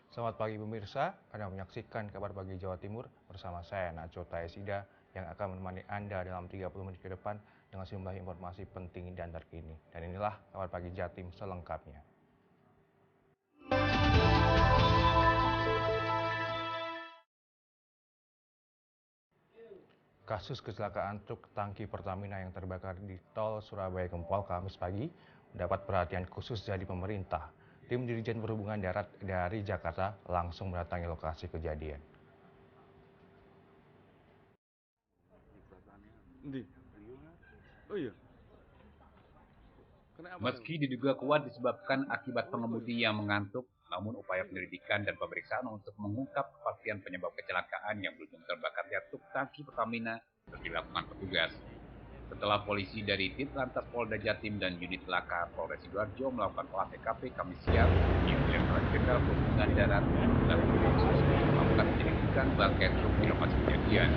Selamat pagi pemirsa, Anda menyaksikan kabar pagi Jawa Timur bersama saya Nacho Taesida yang akan menemani Anda dalam 30 menit ke depan dengan sejumlah informasi penting dan terkini. Dan inilah kabar pagi Jatim selengkapnya. Kasus kecelakaan truk tangki Pertamina yang terbakar di tol Surabaya Gempol Kamis pagi mendapat perhatian khusus dari pemerintah. Tim Dirjen Perhubungan Darat dari Jakarta langsung mendatangi lokasi kejadian. Oh iya. Meski diduga kuat disebabkan akibat pengemudi yang mengantuk, namun upaya penyelidikan dan pemeriksaan untuk mengungkap kepastian penyebab kecelakaan yang berujung terbakarnya truk tangki Pertamina terus dilakukan petugas. Setelah polisi dari Ditlantas Polda Jatim dan unit laka Polres Sidoarjo melakukan olah TKP Kamis siang, yang Direktorat Jenderal Perhubungan Darat dan khusus melakukan penyelidikan bangkai truk di lokasi kejadian.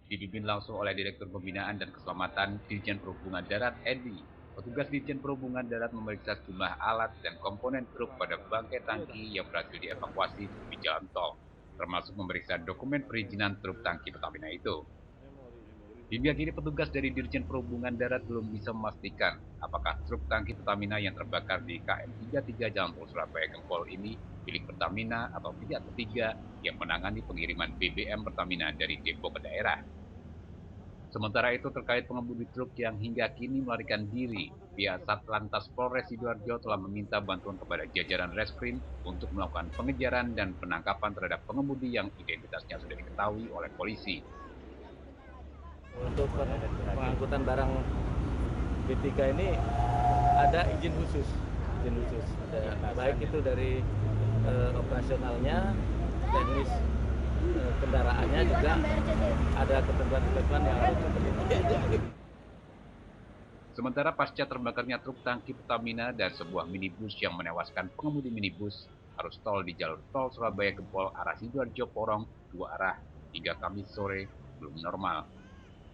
Dipimpin langsung oleh Direktur Pembinaan dan Keselamatan Dirjen Perhubungan Darat Edi. Petugas Dirjen Perhubungan Darat memeriksa sejumlah alat dan komponen truk pada bangkai tangki yang berhasil dievakuasi di jalan tol, termasuk memeriksa dokumen perizinan truk tangki Pertamina itu. Hingga kini petugas dari Dirjen Perhubungan Darat belum bisa memastikan apakah truk tangki Pertamina yang terbakar di KM 33 Jalan Tol Surabaya Gempol ini milik Pertamina atau pihak ketiga yang menangani pengiriman BBM Pertamina dari depo ke daerah. Sementara itu terkait pengemudi truk yang hingga kini melarikan diri, pihak Satlantas Polres Sidoarjo telah meminta bantuan kepada jajaran reskrim untuk melakukan pengejaran dan penangkapan terhadap pengemudi yang identitasnya sudah diketahui oleh polisi. Untuk pengangkutan barang B3 ini ada izin khusus, baik itu dari operasionalnya, teknis kendaraannya juga ada ketentuan-ketentuan yang harus dipenuhi. Sementara pasca terbakarnya truk tangki Pertamina dan sebuah minibus yang menewaskan pengemudi minibus, arus tol di jalur tol Surabaya Gempol arah Sidoarjo Porong 2 arah hingga Kamis sore belum normal.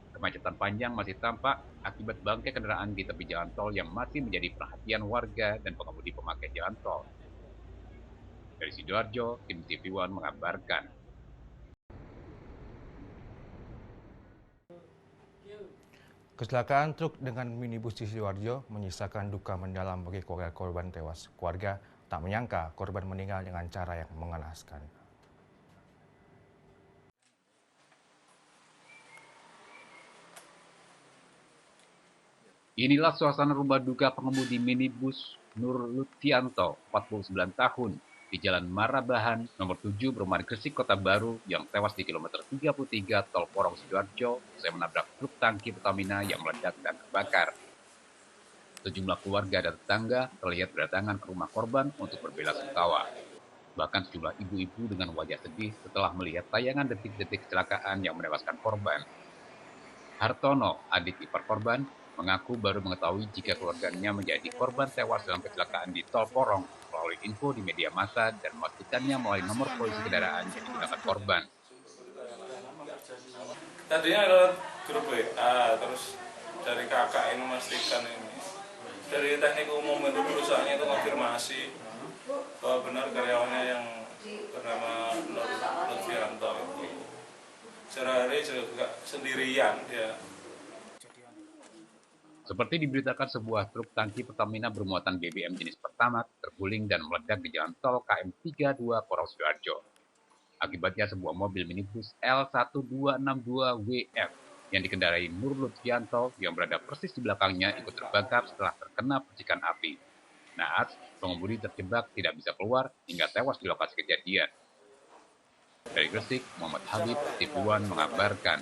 Kemacetan panjang masih tampak akibat bangkai kendaraan di tepi jalan tol yang masih menjadi perhatian warga dan pengemudi pemakai jalan tol. Dari Sidoarjo, tim TV One mengabarkan. Kecelakaan truk dengan minibus di Sidoarjo menyisakan duka mendalam bagi keluarga korban tewas. Keluarga tak menyangka korban meninggal dengan cara yang mengenaskan. Inilah suasana rumah duka pengemudi minibus Nur Lutfianto, 49 tahun, di Jalan Marabahan, nomor 7, Perumahan Gresik, Kota Baru, yang tewas di kilometer 33 Tol Porong Sidoarjo, usai menabrak truk tangki Pertamina yang meledak dan terbakar. Sejumlah keluarga dan tetangga terlihat berdatangan ke rumah korban untuk berbelasungkawa. Bahkan sejumlah ibu-ibu dengan wajah sedih setelah melihat tayangan detik-detik kecelakaan yang menewaskan korban. Hartono, adik ipar korban, mengaku baru mengetahui jika keluarganya menjadi korban tewas dalam kecelakaan di Tol Porong melalui info di media massa dan memastikannya melalui nomor polisi kendaraan yang digunakan korban. Tadinya lewat grup WA, terus dari kakak ini memastikan ini. Dari teknik umum itu perusahaannya itu konfirmasi bahwa benar karyawannya yang bernama Nur Lutfianto itu sehari-hari juga sendirian ya. Seperti diberitakan, sebuah truk tangki Pertamina bermuatan BBM jenis Pertamax terguling dan meledak di jalan tol KM 32 Porong Sidoarjo. Akibatnya sebuah mobil minibus L1262WF yang dikendarai Nur Lutfianto yang berada persis di belakangnya ikut terbakar setelah terkena percikan api. Naas, pengemudi terjebak tidak bisa keluar hingga tewas di lokasi kejadian. Dari Gresik, Muhammad Habib, TV One mengabarkan.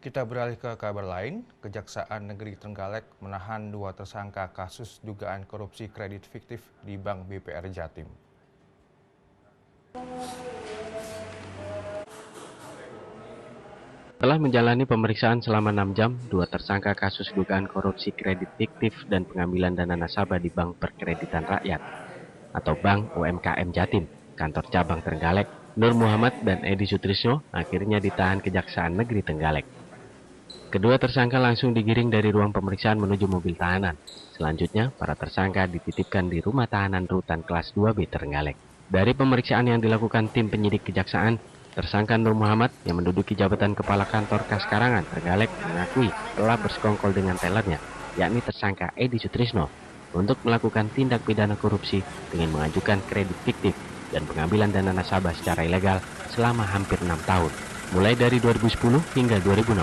Kita beralih ke kabar lain, Kejaksaan Negeri Trenggalek menahan 2 tersangka kasus dugaan korupsi kredit fiktif di Bank BPR Jatim. Setelah menjalani pemeriksaan selama 6 jam, 2 tersangka kasus dugaan korupsi kredit fiktif dan pengambilan dana nasabah di Bank Perkreditan Rakyat atau Bank UMKM Jatim, kantor cabang Trenggalek, Nur Muhammad dan Edi Sutrisno akhirnya ditahan Kejaksaan Negeri Trenggalek. Kedua tersangka langsung digiring dari ruang pemeriksaan menuju mobil tahanan. Selanjutnya, para tersangka dititipkan di rumah tahanan rutan kelas 2B Trenggalek. Dari pemeriksaan yang dilakukan tim penyidik Kejaksaan, tersangka Nur Muhammad yang menduduki jabatan Kepala Kantor Kas Karangan Trenggalek mengakui telah bersekongkol dengan tellernya, yakni tersangka Edi Sutrisno, untuk melakukan tindak pidana korupsi dengan mengajukan kredit fiktif dan pengambilan dana nasabah secara ilegal selama hampir 6 tahun. Mulai dari 2010 hingga 2016.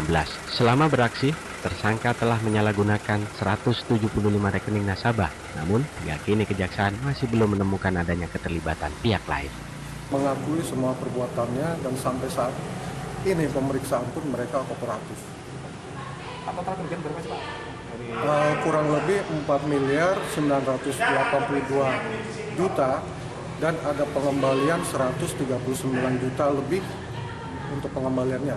Selama beraksi, tersangka telah menyalahgunakan 175 rekening nasabah, namun hingga kini Kejaksaan masih belum menemukan adanya keterlibatan pihak lain. Mengakui semua perbuatannya dan sampai saat ini pemeriksaan pun mereka kooperatif. Total kerugian berapa sih Pak? Kurang lebih 4 miliar 982 juta dan ada pengembalian 139 juta lebih untuk pengembaliannya.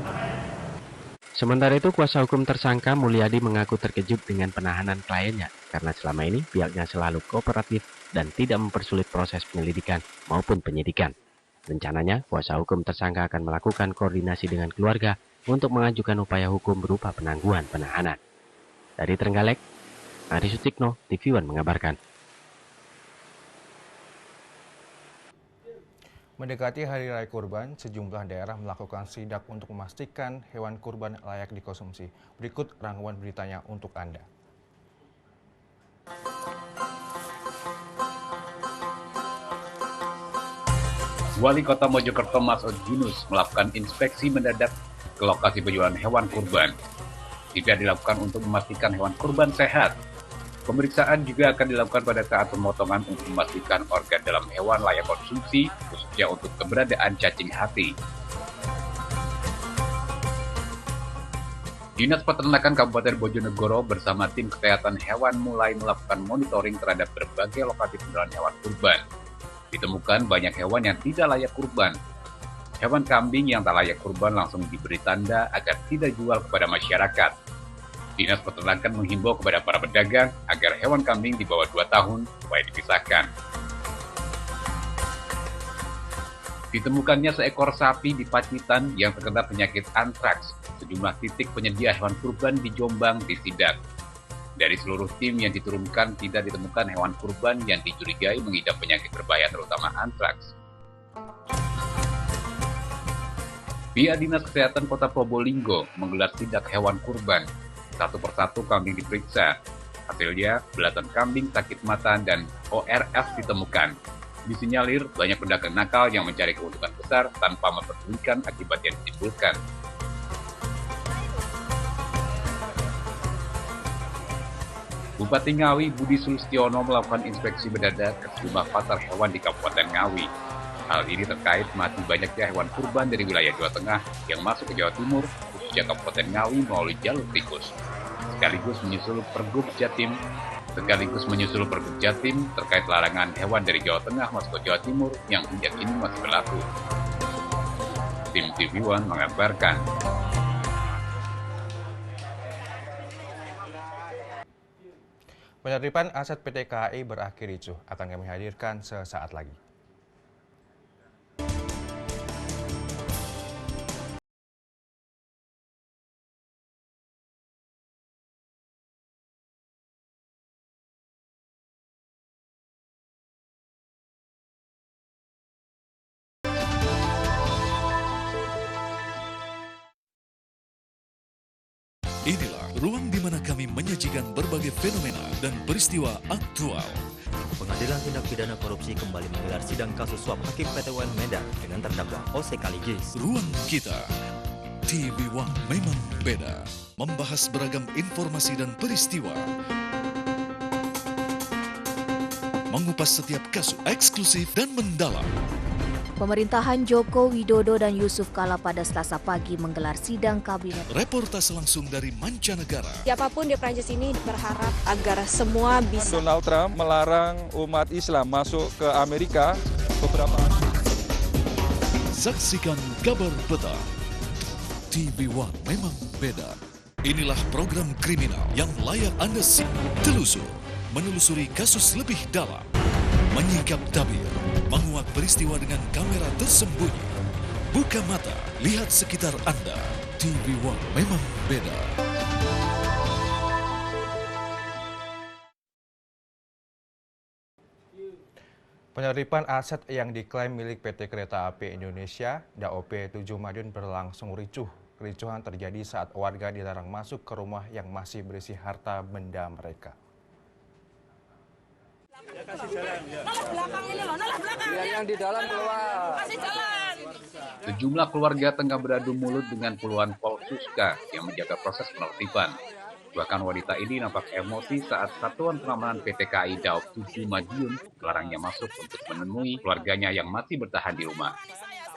Sementara itu, kuasa hukum tersangka Mulyadi mengaku terkejut dengan penahanan kliennya karena selama ini pihaknya selalu kooperatif dan tidak mempersulit proses penyelidikan maupun penyidikan. Rencananya, kuasa hukum tersangka akan melakukan koordinasi dengan keluarga untuk mengajukan upaya hukum berupa penangguhan penahanan. Dari Trenggalek, Ari Sutikno, TV One mengabarkan. Mendekati Hari Raya Kurban, sejumlah daerah melakukan sidak untuk memastikan hewan kurban layak dikonsumsi. Berikut rangkuman beritanya untuk Anda. Wali Kota Mojokerto Masud Yunus melakukan inspeksi mendadak ke lokasi penjualan hewan kurban. Tidak dilakukan untuk memastikan hewan kurban sehat. Pemeriksaan juga akan dilakukan pada saat pemotongan untuk memastikan organ dalam hewan layak konsumsi, khususnya untuk keberadaan cacing hati. Dinas Peternakan Kabupaten Bojonegoro bersama tim kesehatan hewan mulai melakukan monitoring terhadap berbagai lokasi penjualan hewan kurban. Ditemukan banyak hewan yang tidak layak kurban. Hewan kambing yang tak layak kurban langsung diberi tanda agar tidak jual kepada masyarakat. Dinas Peternakan menghimbau kepada para pedagang agar hewan kambing di bawah 2 tahun supaya dipisahkan. Ditemukannya seekor sapi di Pacitan yang terkena penyakit antraks. Sejumlah titik penyedia hewan kurban di Jombang disidak. Dari seluruh tim yang diturunkan tidak ditemukan hewan kurban yang dicurigai mengidap penyakit berbahaya terutama antraks. Pihak Dinas Kesehatan Kota Probolinggo menggelar sidak hewan kurban. Satu persatu kambing diperiksa. Hasilnya, belasan kambing sakit mata dan ORF ditemukan. Disinyalir banyak pedagang nakal yang mencari keuntungan besar tanpa memperdulikan akibat yang ditimbulkan. Bupati Ngawi Budi Sulistiono melakukan inspeksi mendadak ke sejumlah pasar hewan di Kabupaten Ngawi. Hal ini terkait masih banyaknya hewan kurban dari wilayah Jawa Tengah yang masuk ke Jawa Timur, khususnya Kabupaten Ngawi melalui jalur tikus. Sekaligus menyusul Pergub Jatim terkait larangan hewan dari Jawa Tengah masuk ke Jawa Timur yang hingga kini masih berlaku. Tim TV One mengabarkan. Penertiban aset PT KAI berakhir ricuh, akan kami hadirkan sesaat lagi. Inilah ruang di mana kami menyajikan berbagai fenomena dan peristiwa aktual. Pengadilan Tindak Pidana Korupsi kembali menggelar sidang kasus suap Hakim PT UN Medan dengan terdakwa Jose Kaligis. Ruang kita TV One memang beda. Membahas beragam informasi dan peristiwa. Mengupas setiap kasus eksklusif dan mendalam. Pemerintahan Joko Widodo dan Yusuf Kala pada Selasa pagi menggelar sidang kabinet. Reportase langsung dari mancanegara. Siapapun di Prancis ini berharap agar semua bisa. Donald Trump melarang umat Islam masuk ke Amerika beberapa. Saksikan kabar petang. TV One memang beda. Inilah program kriminal yang layak Anda simak. Telusur, menelusuri kasus lebih dalam. Menyingkap tabir, menguak peristiwa dengan kamera tersembunyi. Buka mata, lihat sekitar Anda. TV One memang beda. Penertiban aset yang diklaim milik PT Kereta Api Indonesia, DAOP 7 Madiun berlangsung ricuh. Kericuhan terjadi saat warga dilarang masuk ke rumah yang masih berisi harta benda mereka. Yang di dalam keluar. Sejumlah keluarga tengah beradu mulut dengan puluhan polsuska yang menjaga proses penertiban. Bahkan wanita ini nampak emosi saat Satuan Pengamanan PT KAI Daop 7 Madiun melarangnya masuk untuk menemui keluarganya yang masih bertahan di rumah.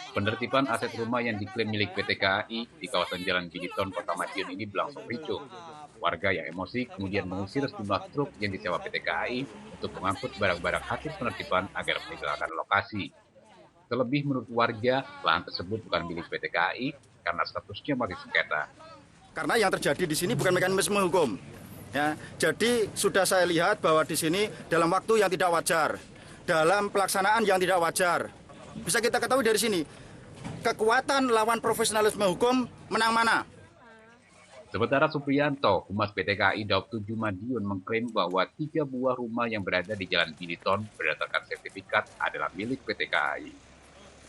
Penertiban aset rumah yang diklaim milik PT KAI di kawasan Jalan Giliton, Kota Madiun ini berlangsung ricuh. Warga yang emosi kemudian mengusir sejumlah truk yang disewa PT KAI untuk mengangkut barang-barang hasil penertiban agar meninggalkan lokasi. Terlebih menurut warga, lahan tersebut bukan milik PT KAI karena statusnya masih sengketa. Karena yang terjadi di sini bukan mekanisme hukum. Ya, jadi sudah saya lihat bahwa di sini dalam waktu yang tidak wajar, dalam pelaksanaan yang tidak wajar. Bisa kita ketahui dari sini, kekuatan lawan profesionalisme hukum menang mana? Sementara Supriyanto, Humas PT KAI Daop 7 Madiun mengklaim bahwa 3 buah rumah yang berada di Jalan Giliton berdasarkan sertifikat adalah milik PT KAI.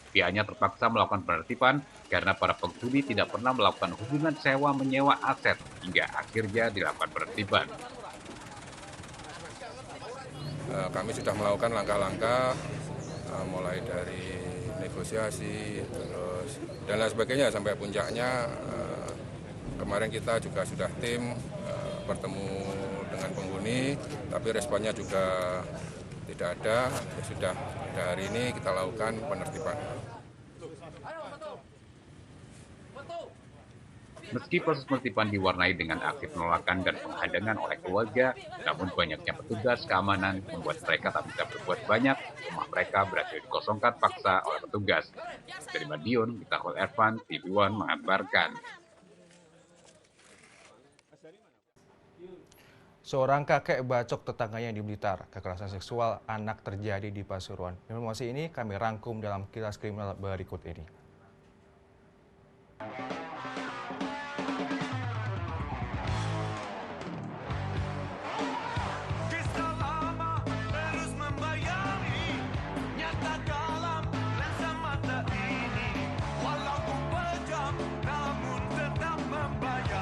Pihaknya terpaksa melakukan penertiban karena para penghuni tidak pernah melakukan hubungan sewa-menyewa aset hingga akhirnya dilakukan penertiban. Kami sudah melakukan langkah-langkah mulai dari negosiasi terus dan lain sebagainya sampai puncaknya kemarin kita juga sudah tim bertemu dengan penghuni tapi responnya juga tidak ada. Ya sudah hari ini kita lakukan penertiban. Meski proses penertiban diwarnai dengan aksi penolakan dan penghadangan oleh keluarga, namun banyaknya petugas keamanan membuat mereka tak bisa berbuat banyak. Rumah mereka berhasil dikosongkan paksa oleh petugas. Dari Madiun, Miftahul Ervan, TV One mengabarkan. Seorang kakek bacok tetangganya di Blitar. Kekerasan seksual anak terjadi di Pasuruan. Informasi ini kami rangkum dalam kilas kriminal berikut ini.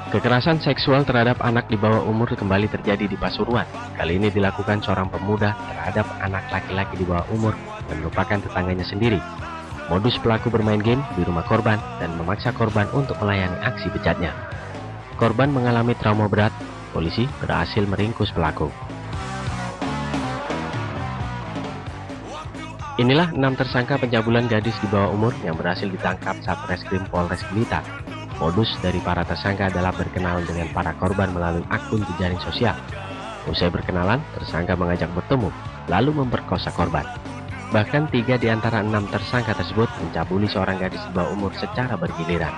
Kekerasan seksual terhadap anak di bawah umur kembali terjadi di Pasuruan. Kali ini dilakukan seorang pemuda terhadap anak laki-laki di bawah umur yang merupakan tetangganya sendiri. Modus pelaku bermain game di rumah korban dan memaksa korban untuk melayani aksi bejatnya. Korban mengalami trauma berat, polisi berhasil meringkus pelaku. Inilah 6 tersangka pencabulan gadis di bawah umur yang berhasil ditangkap Satreskrim Polres Blitar. Modus dari para tersangka adalah berkenalan dengan para korban melalui akun jejaring sosial. Usai berkenalan, tersangka mengajak bertemu, lalu memperkosa korban. Bahkan 3 di antara 6 tersangka tersebut mencabuli seorang gadis di bawah umur secara bergiliran.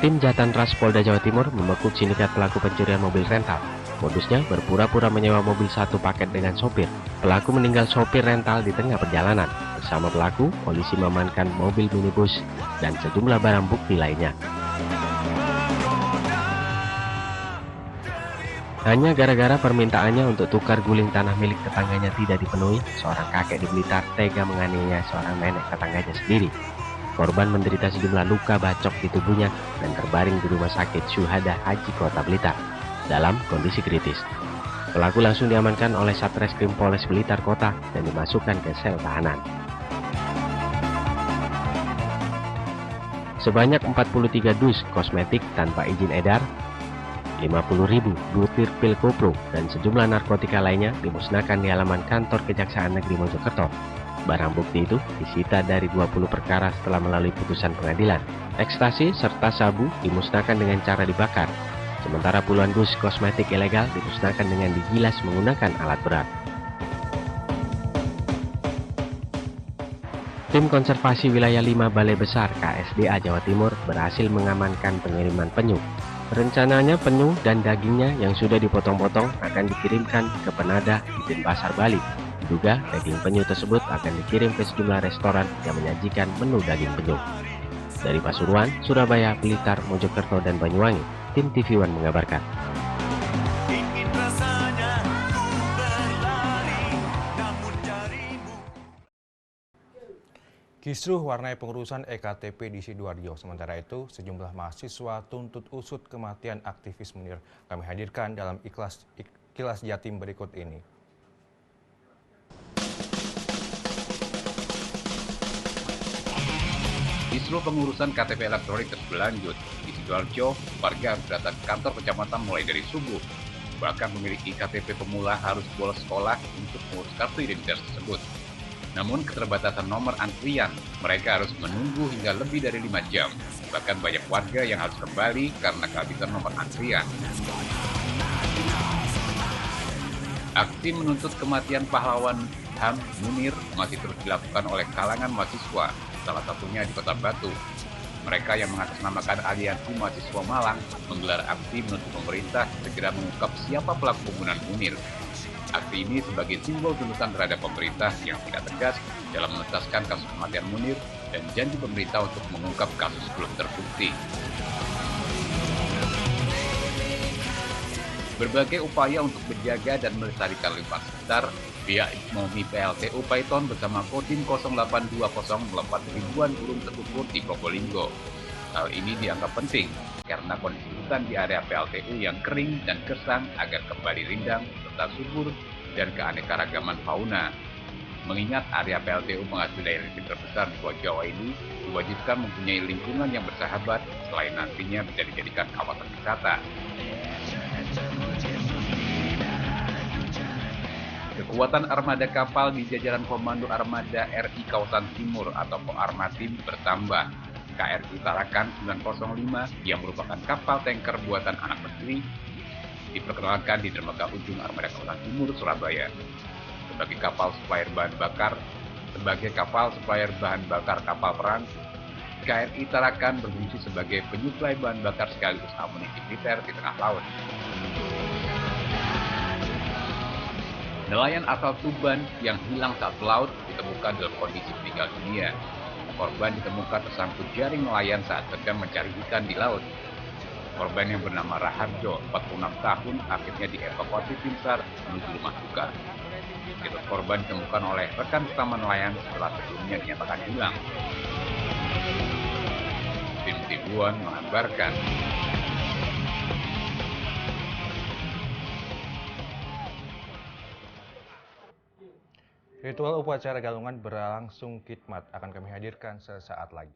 Tim Jatan Ras Polda Jawa Timur membekuk sindikat pelaku pencurian mobil rental. Modusnya berpura-pura menyewa mobil satu paket dengan sopir. Pelaku meninggal sopir rental di tengah perjalanan. Bersama pelaku, polisi mengamankan mobil minibus dan sejumlah barang bukti lainnya. Hanya gara-gara permintaannya untuk tukar guling tanah milik tetangganya tidak dipenuhi, seorang kakek di Blitar tega menganiaya seorang nenek tetangganya sendiri. Korban menderita sejumlah luka bacok di tubuhnya dan terbaring di Rumah Sakit Syuhada Haji Kota Blitar dalam kondisi kritis. Pelaku langsung diamankan oleh Satreskrim Polres Blitar Kota dan dimasukkan ke sel tahanan. sebanyak 43 dus kosmetik tanpa izin edar, 50.000 butir pil koplo, dan sejumlah narkotika lainnya dimusnahkan di halaman kantor Kejaksaan Negeri Mojokerto. Barang bukti itu disita dari 20 perkara setelah melalui putusan pengadilan. Ekstasi serta sabu dimusnahkan dengan cara dibakar, sementara puluhan dus kosmetik ilegal dimusnahkan dengan digilas menggunakan alat berat. Tim Konservasi Wilayah 5 Balai Besar KSDA Jawa Timur berhasil mengamankan pengiriman penyu. Rencananya penyu dan dagingnya yang sudah dipotong-potong akan dikirimkan ke penadah di Denpasar, Bali. Diduga daging penyu tersebut akan dikirim ke sejumlah restoran yang menyajikan menu daging penyu. Dari Pasuruan, Surabaya, Blitar, Mojokerto, dan Banyuwangi, tim TV One mengabarkan. Kisruh warnai pengurusan EKTP di Sidoarjo. Sementara itu, sejumlah mahasiswa tuntut usut kematian aktivis Munir. Kami hadirkan dalam Kilas Jatim berikut ini. Kisruh pengurusan KTP elektronik terus berlanjut. Di Sidoarjo, warga harus datang ke kantor kecamatan mulai dari subuh. Bahkan memiliki KTP pemula harus bolos sekolah untuk mengurus kartu identitas tersebut. Namun keterbatasan nomor antrian, mereka harus menunggu hingga lebih dari 5 jam. Bahkan banyak warga yang harus kembali karena kehabisan nomor antrian. Aksi menuntut kematian pahlawan HAM Munir masih terus dilakukan oleh kalangan mahasiswa, salah satunya di Kota Batu. Mereka yang mengatasnamakan Aliansi Mahasiswa Malang menggelar aksi menuntut pemerintah segera mengungkap siapa pelaku pembunuhan Munir. Aksi ini sebagai simbol tuntutan terhadap pemerintah yang tidak tegas dalam menuntaskan kasus kematian Munir dan janji pemerintah untuk mengungkap kasus belum terbukti. Berbagai upaya untuk menjaga dan melestarikan lingkungan sekitar, pihak IPMOMI PLTU Paiton bersama Kodim 0820 melepas ribuan burung tekukur di Probolinggo. Hal ini dianggap penting karena kondisi hutan di area PLTU yang kering dan gersang agar kembali rindang serta subur dan keanekaragaman fauna. Mengingat area PLTU penghasil daya listrik terbesar di Pulau Jawa ini diwajibkan mempunyai lingkungan yang bersahabat selain nantinya bisa dijadikan kawasan wisata. Kekuatan armada kapal di jajaran Komando Armada RI Kawasan Timur atau Koarmatim bertambah. KRI Tarakan 905 yang merupakan kapal tanker buatan anak negeri diperkenalkan di dermaga ujung Armada Kawasan Timur, Surabaya. Sebagai kapal supplier bahan bakar kapal perang, KRI Tarakan berfungsi sebagai penyuplai bahan bakar sekaligus amunisi militer di tengah laut. Nelayan asal Tuban yang hilang saat laut ditemukan dalam kondisi meninggal dunia. Korban ditemukan tersangkut jaring nelayan saat sedang mencari ikan di laut. Korban yang bernama Raharjo, 46 tahun, akhirnya dievakuasi tim SAR menuju rumah duka. Jasad korban ditemukan oleh rekan sesama nelayan setelah sebelumnya dinyatakan hilang. Tim TV One mengabarkan. Ritual upacara galungan berlangsung khidmat akan kami hadirkan sesaat lagi.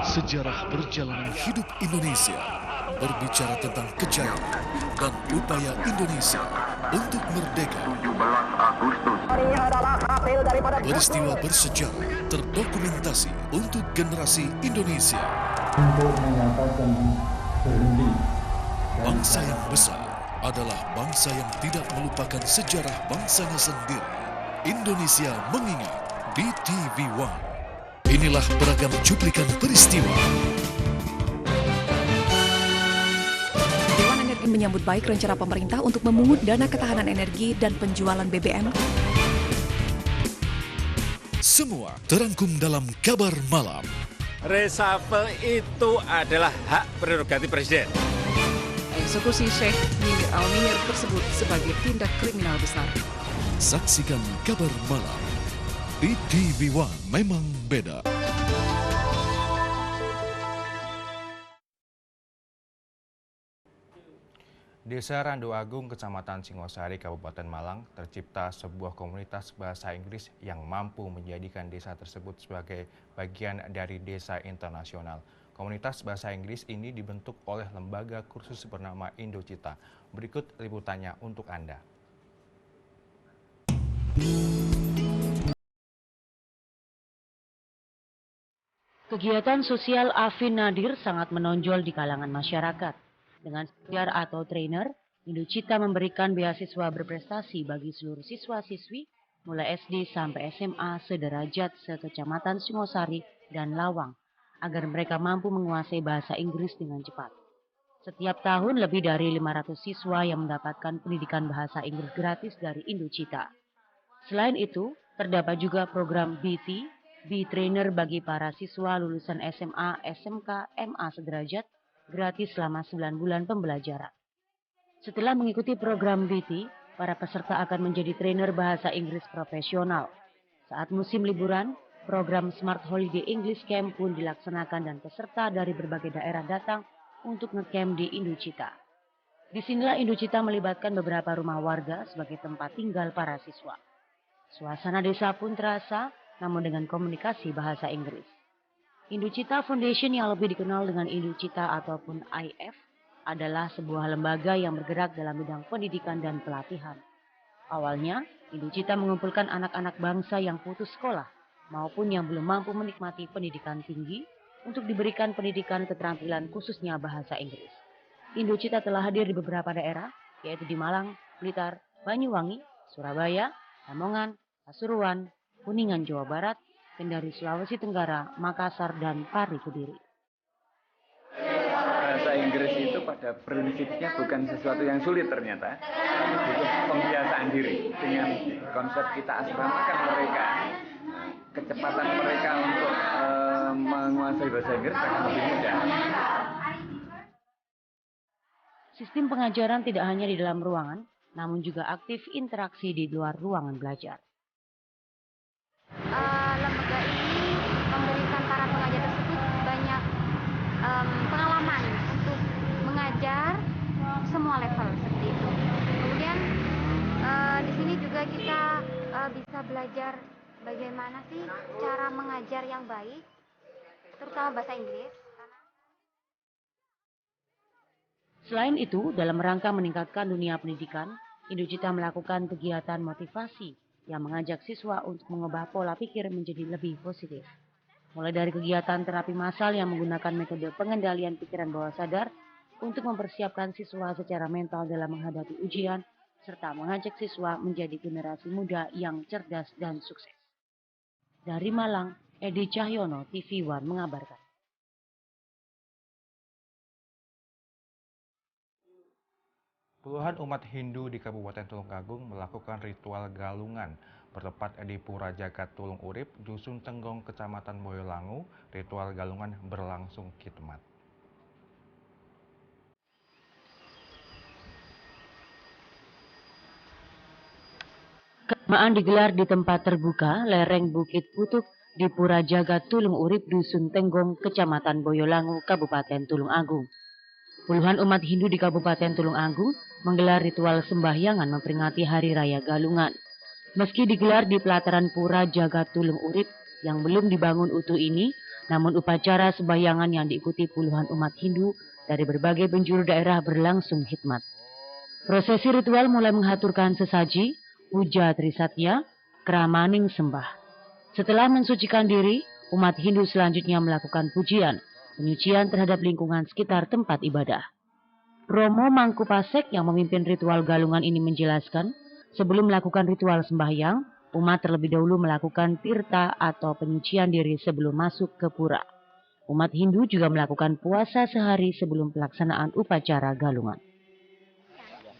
Sejarah perjalanan hidup Indonesia berbicara tentang kejayaan dan upaya Indonesia untuk merdeka. Peristiwa bersejarah terdokumentasi untuk generasi Indonesia. Bangsa yang besar adalah bangsa yang tidak melupakan sejarah bangsanya sendiri. Indonesia mengingat di TV One. Inilah beragam cuplikan peristiwa. Dewan Energi menyambut baik rencana pemerintah untuk memungut dana ketahanan energi dan penjualan BBM. Semua terangkum dalam Kabar Malam. Reshuffle itu adalah hak prerogatif Presiden. Eksekusi Syekh Minir Al-Minir tersebut sebagai tindak kriminal besar. Saksikan kabar malam di TV One memang beda. Desa Rando Agung, Kecamatan Singosari, Kabupaten Malang, tercipta sebuah komunitas bahasa Inggris yang mampu menjadikan desa tersebut sebagai bagian dari desa internasional. Komunitas bahasa Inggris ini dibentuk oleh lembaga kursus bernama Indocita. Berikut liputannya untuk Anda. Kegiatan sosial Afin Nadir sangat menonjol di kalangan masyarakat. Dengan sejar atau trainer, Indocita memberikan beasiswa berprestasi bagi seluruh siswa-siswi mulai SD sampai SMA sederajat sekecamatan Singosari dan Lawang agar mereka mampu menguasai bahasa Inggris dengan cepat. Setiap tahun lebih dari 500 siswa yang mendapatkan pendidikan bahasa Inggris gratis dari Indocita. Selain itu, terdapat juga program BT, B-Trainer bagi para siswa lulusan SMA, SMK, MA sederajat gratis selama 9 bulan pembelajaran. Setelah mengikuti program BT, para peserta akan menjadi trainer bahasa Inggris profesional. Saat musim liburan, program Smart Holiday English Camp pun dilaksanakan dan peserta dari berbagai daerah datang untuk ngecamp di Indocita. Disinilah Indocita melibatkan beberapa rumah warga sebagai tempat tinggal para siswa. Suasana desa pun terasa, namun dengan komunikasi bahasa Inggris. Indocita Foundation yang lebih dikenal dengan Indocita ataupun IF adalah sebuah lembaga yang bergerak dalam bidang pendidikan dan pelatihan. Awalnya, Indocita mengumpulkan anak-anak bangsa yang putus sekolah maupun yang belum mampu menikmati pendidikan tinggi untuk diberikan pendidikan keterampilan khususnya bahasa Inggris. Indocita telah hadir di beberapa daerah, yaitu di Malang, Blitar, Banyuwangi, Surabaya, Lamongan, Pasuruan, Kuningan, Jawa Barat, Kendari, Sulawesi Tenggara, Makassar, dan Pari, Kediri. Bahasa Inggris itu pada prinsipnya bukan sesuatu yang sulit ternyata, tapi butuh pembiasaan diri. Dengan konsep kita asramakan mereka, kecepatan mereka untuk menguasai bahasa Inggris akan lebih mudah. Sistem pengajaran tidak hanya di dalam ruangan, namun juga aktif interaksi di luar ruangan belajar. Lembaga ini memberikan para pengajar tersebut banyak pengalaman untuk mengajar semua level seperti itu. Kemudian di sini juga kita bisa belajar bagaimana sih cara mengajar yang baik, terutama bahasa Inggris. Selain itu, dalam rangka meningkatkan dunia pendidikan, Indocita melakukan kegiatan motivasi yang mengajak siswa untuk mengubah pola pikir menjadi lebih positif. Mulai dari kegiatan terapi massal yang menggunakan metode pengendalian pikiran bawah sadar untuk mempersiapkan siswa secara mental dalam menghadapi ujian, serta mengajak siswa menjadi generasi muda yang cerdas dan sukses. Dari Malang, Edi Cahyono, TV One mengabarkan. Puluhan umat Hindu di Kabupaten Tulungagung melakukan ritual galungan. Bertepat di Pura Jagat Tulung Urip, Dusun Tenggong, Kecamatan Boyolangu, ritual galungan berlangsung khidmat. Keagamaan digelar di tempat terbuka, lereng Bukit Putuk, di Pura Jagat Tulung Urip, Dusun Tenggong, Kecamatan Boyolangu, Kabupaten Tulung Agung. Puluhan umat Hindu di Kabupaten Tulung Agung menggelar ritual sembahyangan memperingati Hari Raya Galungan. Meski digelar di pelataran Pura Jagat Tulung Urip yang belum dibangun utuh ini, namun upacara sembahyangan yang diikuti puluhan umat Hindu dari berbagai penjuru daerah berlangsung khidmat. Prosesi ritual mulai menghaturkan sesaji, puja Trisatya, kramaning sembah. Setelah mensucikan diri, umat Hindu selanjutnya melakukan pujian, penyucian terhadap lingkungan sekitar tempat ibadah. Romo Mangkupasek yang memimpin ritual galungan ini menjelaskan, sebelum melakukan ritual sembahyang, umat terlebih dahulu melakukan tirta atau penyucian diri sebelum masuk ke pura. Umat Hindu juga melakukan puasa sehari sebelum pelaksanaan upacara galungan.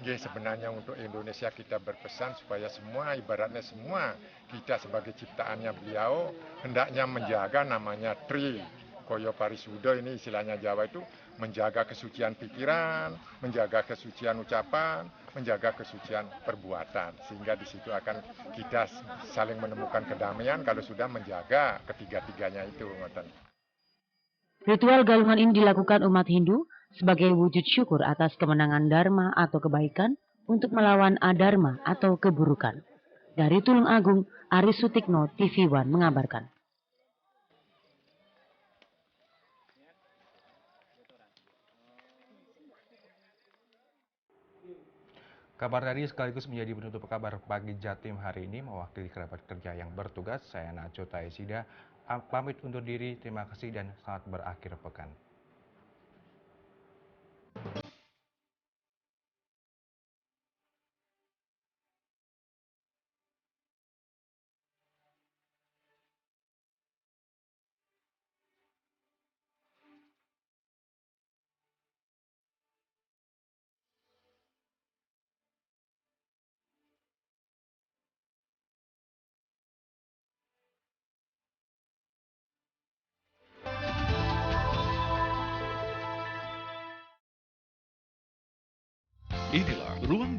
Sebenarnya untuk Indonesia kita berpesan supaya semua, ibaratnya semua kita sebagai ciptaannya beliau hendaknya menjaga namanya tri. Koyo Parisudo ini istilahnya Jawa itu menjaga kesucian pikiran, menjaga kesucian ucapan, menjaga kesucian perbuatan. Sehingga di situ akan kita saling menemukan kedamaian kalau sudah menjaga ketiga-tiganya itu. Ritual galungan ini dilakukan umat Hindu sebagai wujud syukur atas kemenangan Dharma atau kebaikan untuk melawan adharma atau keburukan. Dari Tulung Agung, Aris Sutikno, TV One mengabarkan. Kabar tadi sekaligus menjadi penutup kabar pagi Jatim hari ini. Mewakili kerabat kerja yang bertugas, saya Nacho Taesida pamit undur diri. Terima kasih dan selamat berakhir pekan. Inilah ruang